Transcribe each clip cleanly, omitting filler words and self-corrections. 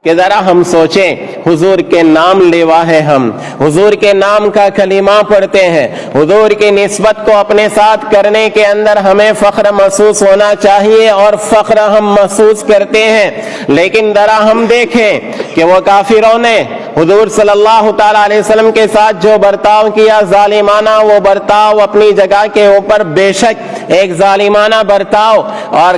کہ ذرا ہم سوچیں، حضور کے نام لیوا ہے، ہم حضور کے نام کا کلمہ پڑھتے ہیں، حضور کی نسبت کو اپنے ساتھ کرنے کے اندر ہمیں فخر محسوس ہونا چاہیے اور فخر ہم محسوس کرتے ہیں، لیکن ذرا ہم دیکھیں کہ وہ کافروں نے حضور صلی اللہ تعالیٰ علیہ وسلم کے ساتھ جو برتاؤ کیا ظالمانہ، وہ برتاؤ اپنی جگہ کے اوپر بے شک ایک ظالمانہ برتاؤ، اور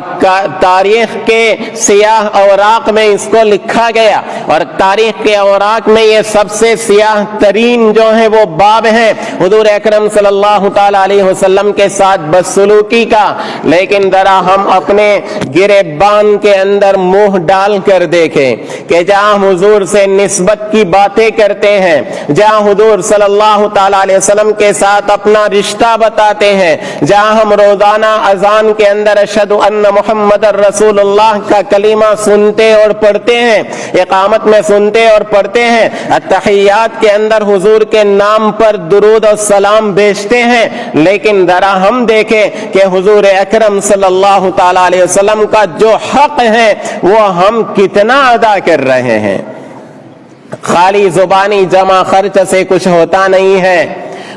تاریخ کے سیاہ اوراق میں اس کو لکھا گیا، اور تاریخ کے اوراق میں یہ سب سے سیاہ ترین جو ہے وہ باب ہے حضور اکرم صلی اللہ تعالیٰ علیہ وسلم کے ساتھ بدسلوکی کا۔ لیکن ذرا ہم اپنے گریبان کے اندر منہ ڈال کر دیکھیں کہ جہاں حضور سے نسبت کی باتیں کرتے ہیں، جہاں حضور صلی اللہ تعالیٰ علیہ وسلم کے ساتھ اپنا رشتہ بتاتے ہیں، جہاں ہم روزانہ اذان کے اندر اشہد ان محمد رسول اللہ کا کلمہ سنتے اور پڑھتے ہیں، اقامت میں سنتے اور پڑھتے ہیں، التحیات کے اندر حضور کے نام پر درود و سلام بھیجتے ہیں، لیکن ذرا ہم دیکھیں کہ حضور اکرم صلی اللہ تعالیٰ علیہ وسلم کا جو حق ہے وہ ہم کتنا ادا کر رہے ہیں۔ خالی زبانی جمع خرچ سے کچھ ہوتا نہیں ہے۔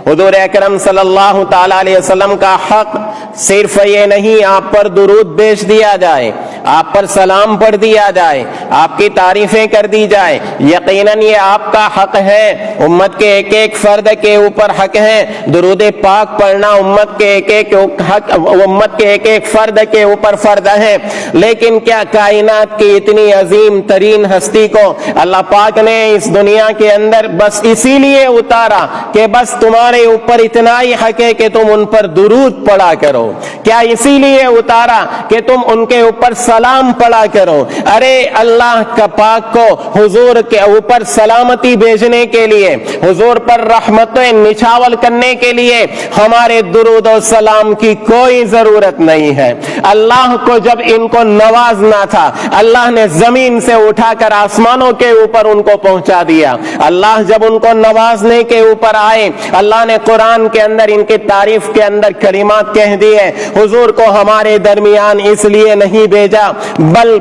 حضور اکرم صلی اللہ تعالیٰ علیہ وسلم کا حق صرف یہ نہیں آپ پر درود بھیج دیا جائے، آپ پر سلام پڑھ دیا جائے، آپ کی تعریفیں کر دی جائے، یقیناً یہ آپ کا حق ہے، امت کے ایک ایک فرد کے اوپر حق ہے، درود پاک پڑھنا امت کے ایک ایک فرد کے اوپر فرض ہے۔ لیکن کیا کائنات کی اتنی عظیم ترین ہستی کو اللہ پاک نے اس دنیا کے اندر بس اسی لیے اتارا کہ بس تمہارے اوپر اتنا ہی حق ہے کہ تم ان پر درود پڑھا کرو؟ کیا اسی لیے اتارا کہ تم ان کے اوپر سلام پڑھا کرو؟ ارے اللہ کا پاک کو حضور کے اوپر سلامتی بھیجنے کے لیے، حضور پر رحمتیں نچھاول کرنے کے لیے ہمارے درود و سلام کی کوئی ضرورت نہیں ہے۔ اللہ کو جب ان کو نوازنا تھا، اللہ نے زمین سے اٹھا کر آسمانوں کے اوپر ان کو پہنچا دیا۔ اللہ جب ان کو نوازنے کے اوپر آئے، اللہ نے قرآن کے اندر ان کی تعریف کے اندر کلمات کہہ دیے۔ حضور کو ہمارے درمیان اس لیے نہیں بھیجا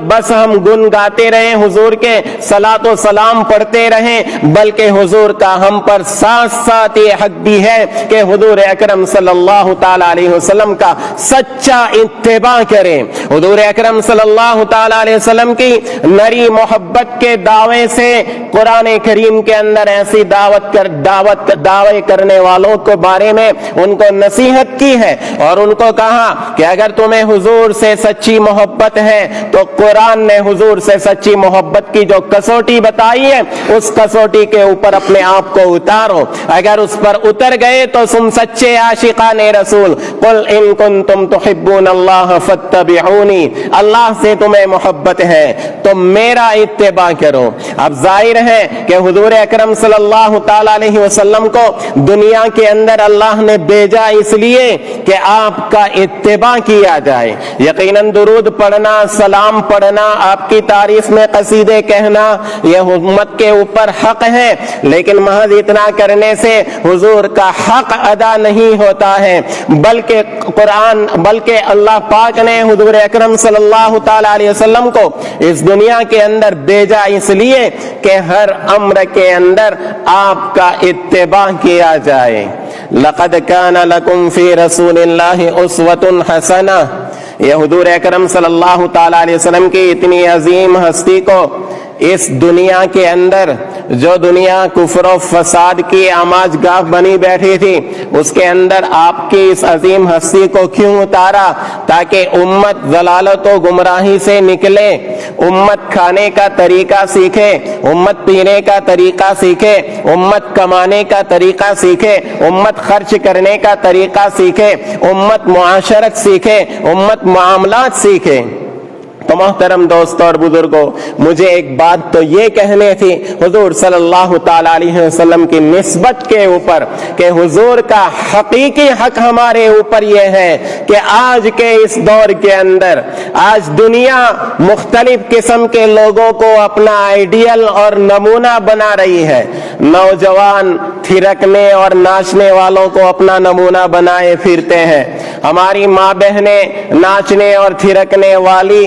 بس ہم گن گاتے رہیں، حضور کے صلاۃ و سلام پڑھتے رہیں، بلکہ حضور کا ہم پر ساتھ ساتھ یہ حق بھی ہے کہ حضور اکرم صلی اللہ تعالیٰ علیہ وسلم کا سچا اتباع کریں۔ حضور اکرم صلی اللہ تعالیٰ علیہ وسلم کی نری محبت کے دعوے سے قرآن کریم کے اندر ایسی دعوے کرنے والوں کے بارے میں ان کو نصیحت کی ہے، اور ان کو کہا کہ اگر تمہیں حضور سے سچی محبت ہے تو قرآن نے حضور سے سچی محبت کی جو کسوٹی بتائی ہے اس کسوٹی کے اوپر اپنے آپ کو اتارو، اگر اس پر اتر گئے تو تم سچے عاشقان رسول۔ قل ان کنتم تحبون اللہ فاتبعونی، اللہ سے تمہیں محبت ہے تو میرا اتباع کرو۔ اب ظاہر ہے کہ حضور اکرم صلی اللہ تعالی علیہ وسلم کو دنیا کے اندر اللہ نے بھیجا اس لیے کہ آپ کا اتباع کیا جائے۔ یقیناً درود پڑھنا، سلام پڑھنا، آپ کی تعریف میں قصیدے کہنا یہ امت کے اوپر حق ہے، لیکن محض اتنا کرنے سے حضور کا حق ادا نہیں ہوتا ہے، بلکہ اللہ پاک نے حضور اکرم صلی اللہ تعالی علیہ وسلم کو اس دنیا کے اندر بھیجا اس لیے کہ ہر امر کے اندر آپ کا اتباع کیا جائے۔ لقد کان لکم فی رسول اللہ اسوۃ حسنہ، یہ حضور اکرم صلی اللہ تعالی علیہ وسلم کی اتنی عظیم ہستی کو اس دنیا کے اندر، جو دنیا کفر و فساد کی آماج گاہ بنی بیٹھی تھی، اس کے اندر آپ کی اس عظیم ہستی کو کیوں اتارا؟ تاکہ امت ضلالت و گمراہی سے نکلے، امت کھانے کا طریقہ سیکھے، امت پینے کا طریقہ سیکھے، امت کمانے کا طریقہ سیکھے، امت خرچ کرنے کا طریقہ سیکھے، امت معاشرت سیکھے، امت معاملات سیکھے۔ تو محترم دوستوں اور بزرگوں، مجھے ایک بات تو یہ کہنے تھی حضور صلی اللہ تعالی علیہ وسلم کی نسبت کے اوپر کہ حضور کا حقیقی حق ہمارے اوپر یہ ہے کہ آج کے اس دور کے اندر آج دنیا مختلف قسم کے لوگوں کو اپنا آئیڈیل اور نمونہ بنا رہی ہے۔ نوجوان تھرکنے اور ناچنے والوں کو اپنا نمونہ بنائے پھرتے ہیں، ہماری ماں بہنیں ناچنے اور تھرکنے والی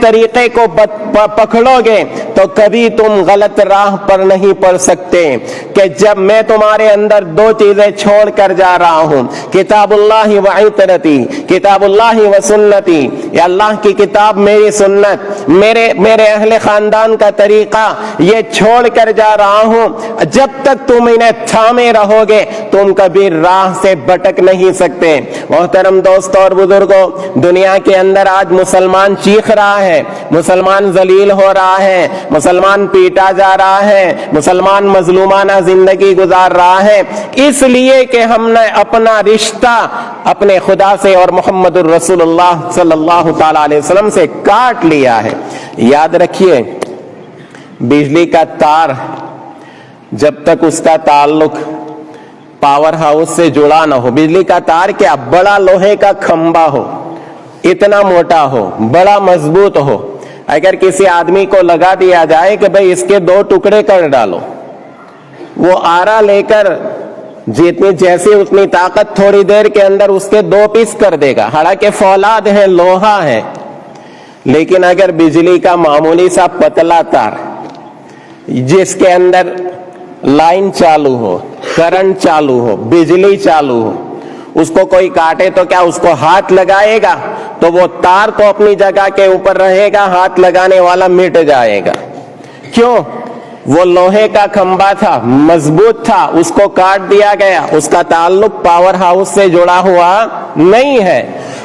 طریقے کو پکڑو گے تو کبھی تم غلط راہ پر نہیں پڑ سکتے، کہ جب میں تمہارے اندر دو چیزیں چھوڑ کر جا رہا ہوں، کتاب اللہ و عطرتی، کتاب اللہ و سنتی، یا اللہ کی کتاب میری سنت میرے اہل خاندان کا طریقہ، یہ چھوڑ کر جا رہا ہوں، جب تک تم انہیں تھامے رہو گے تم کبھی راہ سے بھٹک نہیں سکتے۔ محترم دوستوں اور بزرگوں، دنیا کے اندر آج مسلمان چیخ رہا ہے، مسلمان ذلیل ہو رہا ہے، مسلمان پیٹا جا رہا ہے، مسلمان مظلومانہ زندگی گزار رہا ہے، اس لیے کہ ہم نے اپنا رشتہ اپنے خدا سے اور محمد الرسول اللہ صلی اللہ تعالی علیہ وسلم سے کاٹ لیا ہے۔ یاد رکھیے، بجلی کا تار جب تک اس کا تعلق پاور ہاؤس سے جڑا نہ ہو، بجلی کا تار کیا بڑا لوہے کا کھمبا ہو، اتنا موٹا ہو، بڑا مضبوط ہو، اگر کسی آدمی کو لگا دیا جائے کہ بھئی اس کے دو ٹکڑے کر ڈالو، وہ آرا لے کر جیسی اتنی طاقت تھوڑی دیر کے اندر اس کے دو پیس کر دے گا، حالانکہ فولاد ہے، لوہا ہے۔ لیکن اگر بجلی کا معمولی سا پتلا تار جس کے اندر لائن چالو ہو، کرنٹ چالو ہو، بجلی چالو ہو، اس کو کوئی کاٹے تو کیا اس کو ہاتھ لگائے گا؟ تو وہ تار تو اپنی جگہ کے اوپر رہے گا، ہاتھ لگانے والا مٹ جائے گا۔ کیوں؟ وہ لوہے کا کھمبا تھا، مضبوط تھا، اس کو کاٹ دیا گیا، اس کا تعلق پاور ہاؤس سے جڑا ہوا نہیں ہے۔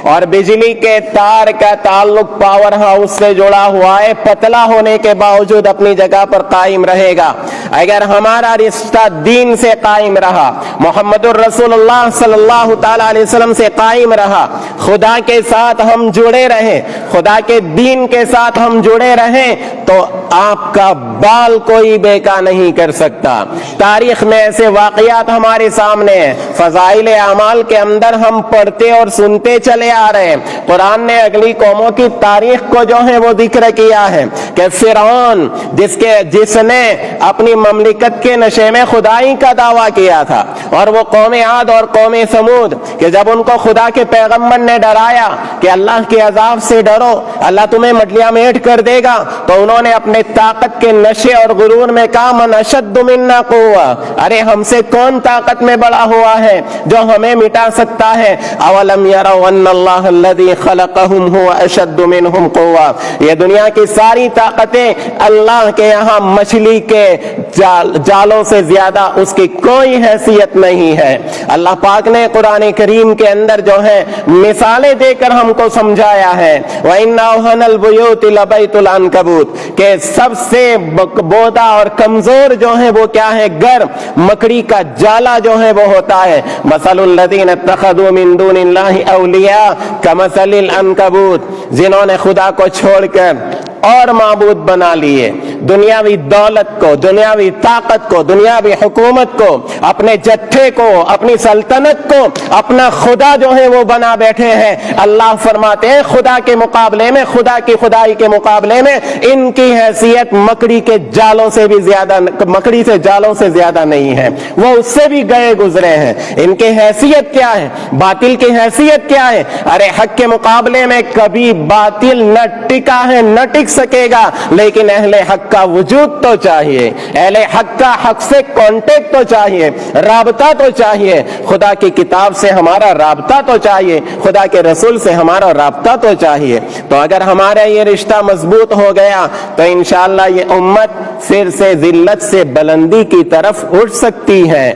اور بجلی کے تار کا تعلق پاور ہاؤس سے جڑا ہوا ہے، پتلا ہونے کے باوجود اپنی جگہ پر قائم رہے گا۔ اگر ہمارا رشتہ دین سے قائم رہا، محمد الرسول اللہ صلی اللہ تعالی علیہ وسلم سے قائم رہا، خدا کے ساتھ ہم جڑے رہے، خدا کے دین کے ساتھ ہم جڑے رہیں، تو آپ کا بال کوئی بیکا نہیں کر سکتا۔ تاریخ میں ایسے واقعات ہمارے سامنے ہیں، فضائل اعمال کے اندر ہم پڑھتے اور سنتے چلے آ رہے ہیں۔ قرآن نے اگلی قوموں کی تاریخ کو جو ہے وہ ذکر کیا ہے کہ فرعون جس نے اپنی مملکت کے نشے میں خدائی کا دعویٰ کیا تھا، اور وہ قوم عاد اور قوم سمود کہ جب ان کو خدا کے پیغمبر نے ڈرایا کہ اللہ کے عذاب سے ڈرو، اللہ تمہیں مٹیاں میٹ کر دے گا، تو انہوں نے اپنے طاقت کے نشے اور غرور میں کہا من اشد منا قوہ، ارے ہم سے کون طاقت میں بڑا ہوا ہے جو ہمیں مٹا سکتا ہے؟ اولم یروا ان اللہ الذی خلقہم هو اشد منہم قوہ، یہ دنیا کی ساری طاقتیں اللہ کے یہاں مچھلی کے جالوں سے زیادہ اس کی کوئی حیثیت نہیں ہے۔ اللہ پاک نے قرآن کریم کے اندر جو ہے مثالیں دے کر ہم کو سمجھایا ہے، وَإِنَّ أَوْهَنَ الْبُيُوتِ لَبَيْتُ الْعَنْكَبُوتِ، کہ سب سے بودا اور کمزور جو ہے وہ کیا ہے؟ گھر مکڑی کا جالا جو ہے وہ ہوتا ہے۔ مَثَلُ الَّذِينَ اتَّخَذُوا مِن دُونِ اللَّهِ أَوْلِيَاءَ كَمَثَلِ الْعَنْكَبُوتِ، جنہوں نے خدا کو چھوڑ کر اور معبود بنا لیے، دنیاوی دولت کو، دنیاوی طاقت کو، دنیاوی حکومت کو، اپنے جتھے کو، اپنی سلطنت کو اپنا خدا جو ہے وہ بنا بیٹھے ہیں۔ اللہ فرماتے ہیں خدا کے مقابلے میں، خدا کی خدائی کے مقابلے میں ان کی حیثیت مکڑی کے جالوں سے بھی زیادہ، مکڑی سے جالوں سے زیادہ نہیں ہے، وہ اس سے بھی گئے گزرے ہیں۔ ان کی حیثیت کیا ہے؟ باطل کی حیثیت کیا ہے؟ ارے حق کے مقابلے میں کبھی باطل نہ ٹکا ہے، نہ ٹک سکے گا، لیکن اہل حق کا وجود تو چاہیے، اہل حق کا حق سے کانٹیکٹ تو چاہیے، رابطہ تو چاہیے، خدا کی کتاب سے ہمارا رابطہ تو چاہیے، خدا کے رسول سے ہمارا رابطہ تو چاہیے۔ تو اگر ہمارا یہ رشتہ مضبوط ہو گیا تو انشاءاللہ یہ امت پھر سے ذلت سے بلندی کی طرف اٹھ سکتی ہے۔